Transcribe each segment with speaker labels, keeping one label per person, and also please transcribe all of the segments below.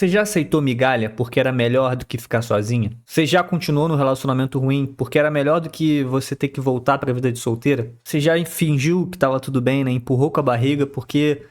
Speaker 1: Você já aceitou migalha porque era melhor do que ficar sozinha? Você já continuou no relacionamento ruim porque era melhor do que você ter que voltar pra vida de solteira? Você já fingiu que tava tudo bem, né? Empurrou com a barriga porque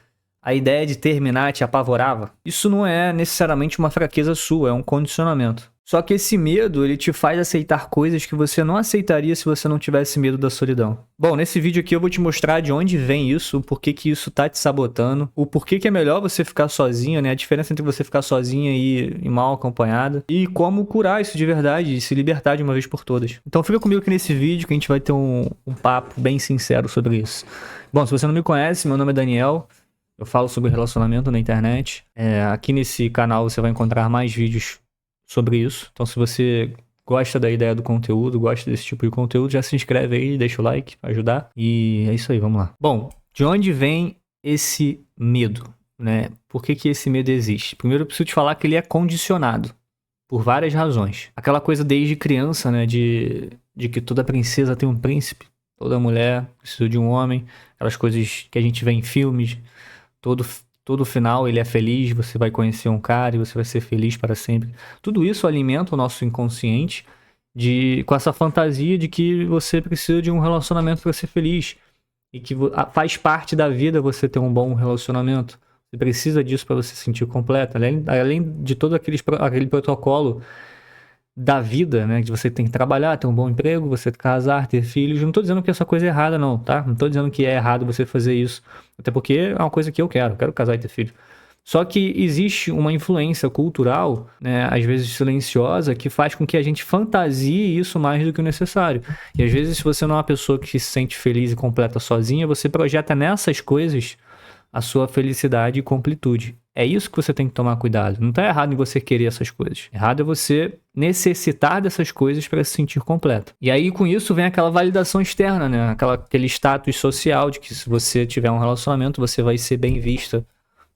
Speaker 1: a ideia de terminar te apavorava? Isso não é necessariamente uma fraqueza sua, é um condicionamento. Só que esse medo, ele te faz aceitar coisas que você não aceitaria se você não tivesse medo da solidão. Bom, nesse vídeo aqui eu vou te mostrar de onde vem isso, o porquê que isso tá te sabotando, o porquê que é melhor você ficar sozinha, né? A diferença entre você ficar sozinha e mal acompanhada, e como curar isso de verdade e se libertar de uma vez por todas. Então fica comigo aqui nesse vídeo que a gente vai ter um papo bem sincero sobre isso. Bom, se você não me conhece, meu nome é Daniel. Eu falo sobre relacionamento na internet. Aqui nesse canal você vai encontrar mais vídeos sobre isso. Então, se você gosta da ideia do conteúdo, gosta desse tipo de conteúdo, já se inscreve aí, deixa o like pra ajudar. E é isso aí, vamos lá. Bom, de onde vem esse medo, né? Por que esse medo existe? Primeiro eu preciso te falar que ele é condicionado por várias razões. Aquela coisa desde criança, né? De que toda princesa tem um príncipe, toda mulher precisa de um homem, aquelas coisas que a gente vê em filmes, todo final ele é feliz, você vai conhecer um cara e você vai ser feliz para sempre. Tudo isso alimenta o nosso inconsciente com essa fantasia de que você precisa de um relacionamento para ser feliz. E que faz parte da vida você ter um bom relacionamento. Você precisa disso para você se sentir completo. Além de todo aquele protocolo da vida, né? Que você tem que trabalhar, ter um bom emprego, você casar, ter filhos. Não tô dizendo que essa coisa é errada, não, tá? Não tô dizendo que é errado você fazer isso. Até porque é uma coisa que eu quero casar e ter filho. Só que existe uma influência cultural, né, às vezes silenciosa, que faz com que a gente fantasie isso mais do que o necessário. E às vezes, se você não é uma pessoa que se sente feliz e completa sozinha, você projeta nessas coisas a sua felicidade e completude. É isso que você tem que tomar cuidado. Não tá errado em você querer essas coisas. Errado é você necessitar dessas coisas para se sentir completo. E aí, com isso, vem aquela validação externa, né? Aquele status social de que se você tiver um relacionamento, você vai ser bem vista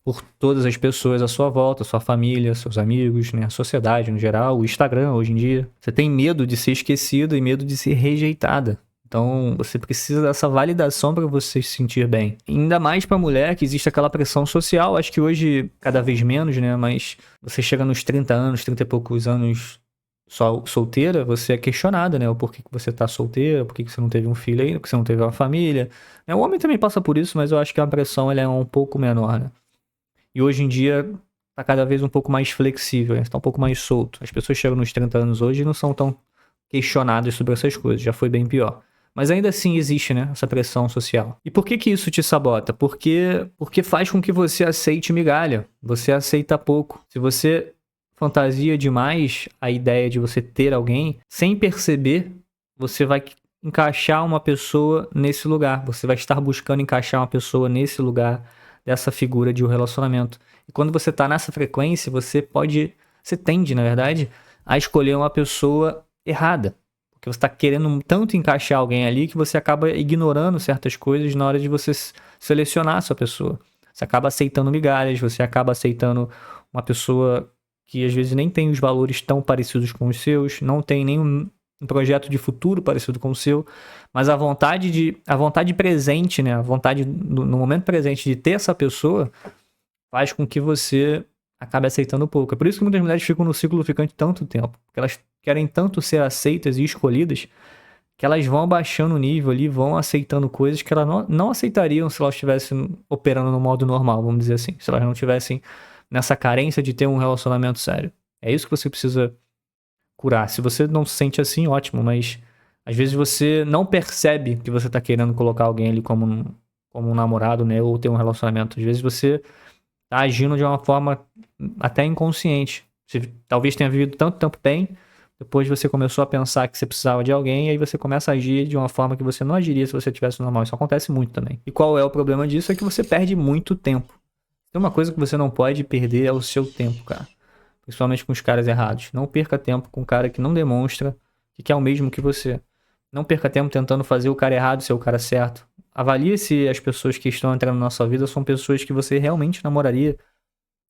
Speaker 1: por todas as pessoas à sua volta, sua família, seus amigos, né? A sociedade no geral, o Instagram hoje em dia. Você tem medo de ser esquecida e medo de ser rejeitada. Então, você precisa dessa validação para você se sentir bem. Ainda mais para mulher, que existe aquela pressão social. Acho que hoje, cada vez menos, né? Mas você chega nos 30 anos, 30 e poucos anos solteira, você é questionada, né? O porquê que você tá solteira, por que você não teve um filho ainda, por que você não teve uma família. O homem também passa por isso, mas eu acho que a pressão ela é um pouco menor, né? E hoje em dia tá cada vez um pouco mais flexível, né? Tá um pouco mais solto. As pessoas chegam nos 30 anos hoje e não são tão questionadas sobre essas coisas. Já foi bem pior. Mas ainda assim existe, né, essa pressão social. E por que isso te sabota? Porque faz com que você aceite migalha. Você aceita pouco. Se você fantasia demais a ideia de você ter alguém, sem perceber, você vai encaixar uma pessoa nesse lugar. Você vai estar buscando encaixar uma pessoa nesse lugar dessa figura de um relacionamento. E quando você tá nessa frequência, você tende, na verdade, a escolher uma pessoa errada. Porque você está querendo tanto encaixar alguém ali que você acaba ignorando certas coisas na hora de você selecionar a sua pessoa. Você acaba aceitando migalhas, você acaba aceitando uma pessoa que às vezes nem tem os valores tão parecidos com os seus, não tem nenhum projeto de futuro parecido com o seu, mas a vontade presente, né? A vontade no momento presente de ter essa pessoa faz com que você acabe aceitando pouco. É por isso que muitas mulheres ficam no ciclo ficante tanto tempo, porque elas querem tanto ser aceitas e escolhidas que elas vão abaixando o nível ali, vão aceitando coisas que elas não aceitariam se elas estivessem operando no modo normal, vamos dizer assim. Se elas não tivessem nessa carência de ter um relacionamento sério. É isso que você precisa curar. Se você não se sente assim, ótimo, mas às vezes você não percebe que você tá querendo colocar alguém ali como um namorado, né, ou ter um relacionamento. Às vezes você tá agindo de uma forma até inconsciente. Você talvez tenha vivido tanto tempo bem, depois você começou a pensar que você precisava de alguém, e aí você começa a agir de uma forma que você não agiria se você tivesse normal. Isso acontece muito também. E qual é o problema disso? É que você perde muito tempo. Tem uma coisa que você não pode perder, é o seu tempo, cara. Principalmente com os caras errados. Não perca tempo com um cara que não demonstra que quer o mesmo que você. Não perca tempo tentando fazer o cara errado ser o cara certo. Avalie se as pessoas que estão entrando na sua vida são pessoas que você realmente namoraria,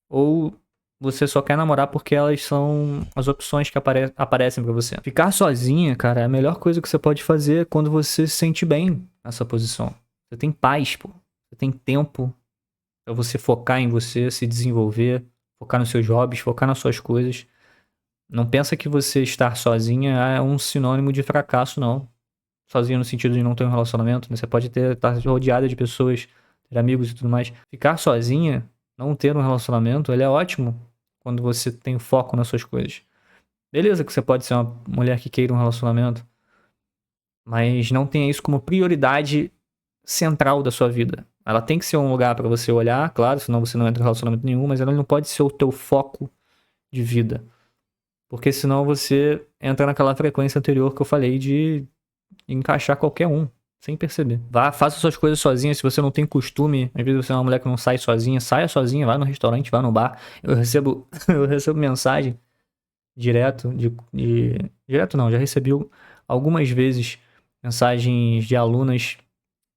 Speaker 1: ou você só quer namorar porque elas são as opções que aparecem pra você. Ficar sozinha, cara, é a melhor coisa que você pode fazer quando você se sente bem nessa posição. Você tem paz, pô. Você tem tempo pra você focar em você, se desenvolver, focar nos seus hobbies, focar nas suas coisas. Não pensa que você estar sozinha é um sinônimo de fracasso, não. Sozinho no sentido de não ter um relacionamento, né? Você pode estar rodeada de pessoas, ter amigos e tudo mais. Ficar sozinha, não ter um relacionamento, ele é ótimo quando você tem foco nas suas coisas. Beleza que você pode ser uma mulher que queira um relacionamento, mas não tenha isso como prioridade central da sua vida. Ela tem que ser um lugar pra você olhar, claro, senão você não entra em relacionamento nenhum, mas ela não pode ser o teu foco de vida. Porque senão você entra naquela frequência anterior que eu falei de encaixar qualquer um, sem perceber. Vá, faça suas coisas sozinha. Se você não tem costume, às vezes você é uma mulher que não sai sozinha, saia sozinha, vá no restaurante, vá no bar. Eu recebo, eu recebo mensagem direto direto não, já recebi algumas vezes mensagens de alunas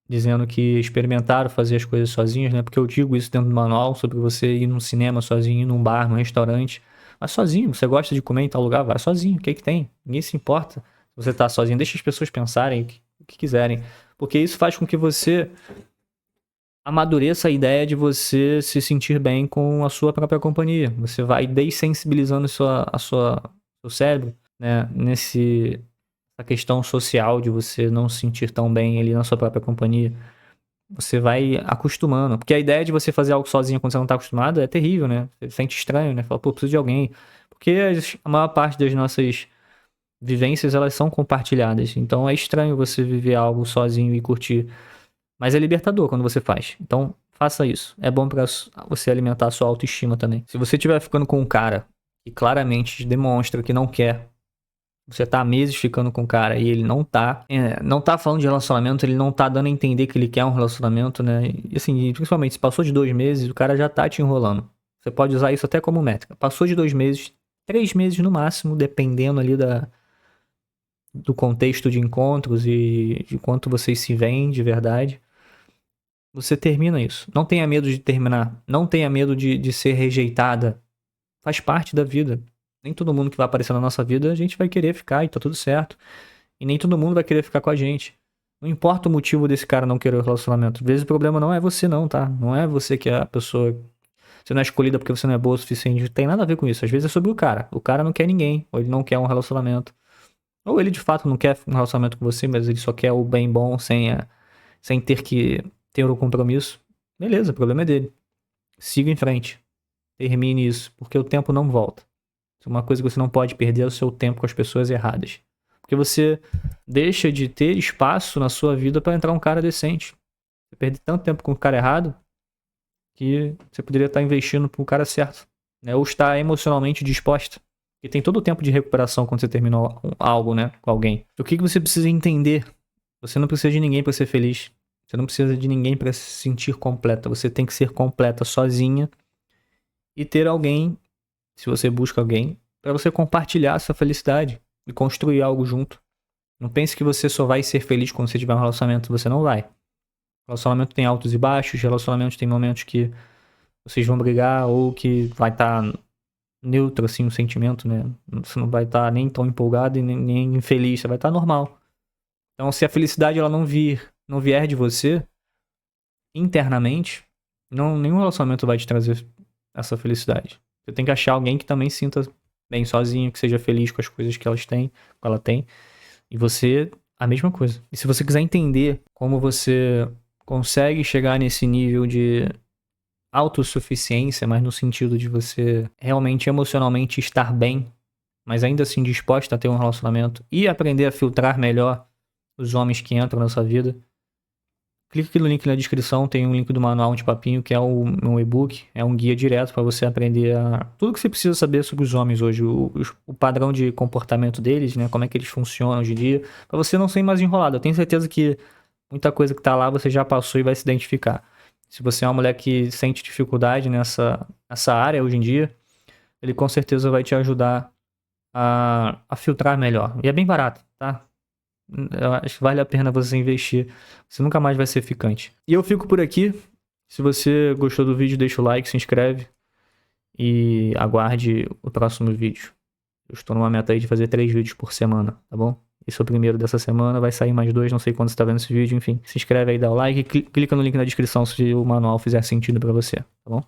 Speaker 1: dizendo que experimentaram fazer as coisas sozinhas, né? Porque eu digo isso dentro do manual sobre você ir num cinema sozinho, ir num bar, num restaurante. Mas sozinho, você gosta de comer em tal lugar, vai sozinho, o que é que tem? Ninguém se importa se você tá sozinho. Deixa as pessoas pensarem o que quiserem. Porque isso faz com que você amadureça a ideia de você se sentir bem com a sua própria companhia. Você vai dessensibilizando seu cérebro, né? A questão social de você não se sentir tão bem ali na sua própria companhia. Você vai acostumando. Porque a ideia de você fazer algo sozinho quando você não tá acostumado é terrível, né? Você se sente estranho, né? Fala, pô, preciso de alguém. Porque a maior parte das nossas vivências, elas são compartilhadas. Então é estranho você viver algo sozinho e curtir. Mas é libertador quando você faz. Então faça isso. É bom pra você alimentar a sua autoestima também. Se você estiver ficando com um cara que claramente demonstra que não quer, você tá há meses ficando com o cara e ele não tá, não tá falando de relacionamento, ele não tá dando a entender que ele quer um relacionamento, né? E assim, principalmente se passou de 2 meses, o cara já tá te enrolando. Você pode usar isso até como métrica. Passou de 2 meses, 3 meses no máximo, dependendo ali do contexto de encontros e de quanto vocês se veem de verdade. Você termina isso. Não tenha medo de terminar. Não tenha medo de ser rejeitada. Faz parte da vida. Nem todo mundo que vai aparecer na nossa vida a gente vai querer ficar e tá tudo certo. E nem todo mundo vai querer ficar com a gente. Não importa o motivo desse cara não querer o relacionamento. Às vezes o problema não é você não, tá? Não é você que é a pessoa... Você não é escolhida porque você não é boa o suficiente. Não tem nada a ver com isso. Às vezes é sobre o cara. O cara não quer ninguém. Ou ele não quer um relacionamento. Ou ele de fato não quer um relacionamento com você, mas ele só quer o bem bom sem ter que ter o compromisso. Beleza, o problema é dele. Siga em frente. Termine isso. Porque o tempo não volta. Uma coisa que você não pode perder é o seu tempo com as pessoas erradas. Porque você deixa de ter espaço na sua vida para entrar um cara decente. Você perde tanto tempo com o cara errado que você poderia estar investindo pro cara certo. Né? Ou estar emocionalmente disposta. Porque tem todo o tempo de recuperação quando você termina algo, né? Com alguém. O que você precisa entender? Você não precisa de ninguém para ser feliz. Você não precisa de ninguém para se sentir completa. Você tem que ser completa sozinha e ter alguém, se você busca alguém, para você compartilhar essa felicidade e construir algo junto. Não pense que você só vai ser feliz quando você tiver um relacionamento. Você não vai. Relacionamento tem altos e baixos. Relacionamento tem momentos que vocês vão brigar ou que vai estar neutro, assim, o sentimento, né? Você não vai estar nem tão empolgado e nem infeliz. Você vai estar normal. Então, se a felicidade ela não vier de você internamente, nenhum relacionamento vai te trazer essa felicidade. Você tem que achar alguém que também sinta bem sozinho, que seja feliz com as coisas que ela tem. E você, a mesma coisa. E se você quiser entender como você consegue chegar nesse nível de autossuficiência, mas no sentido de você realmente emocionalmente estar bem, mas ainda assim disposta a ter um relacionamento e aprender a filtrar melhor os homens que entram na sua vida, clica aqui no link na descrição, tem um link do manual de papinho, que é um e-book, é um guia direto para você aprender tudo que você precisa saber sobre os homens hoje, o padrão de comportamento deles, né, como é que eles funcionam hoje em dia, para você não ser mais enrolado. Eu tenho certeza que muita coisa que tá lá você já passou e vai se identificar. Se você é uma mulher que sente dificuldade nessa área hoje em dia, ele com certeza vai te ajudar a filtrar melhor. E é bem barato, tá? Eu acho que vale a pena você investir. Você nunca mais vai ser ficante. E eu fico por aqui. Se você gostou do vídeo, deixa o like, se inscreve. E aguarde o próximo vídeo. Eu estou numa meta aí de fazer 3 vídeos por semana, tá bom? Esse é o primeiro dessa semana, vai sair mais 2, não sei quando você tá vendo esse vídeo, enfim. Se inscreve aí, dá o like e clica no link na descrição se o manual fizer sentido pra você, tá bom?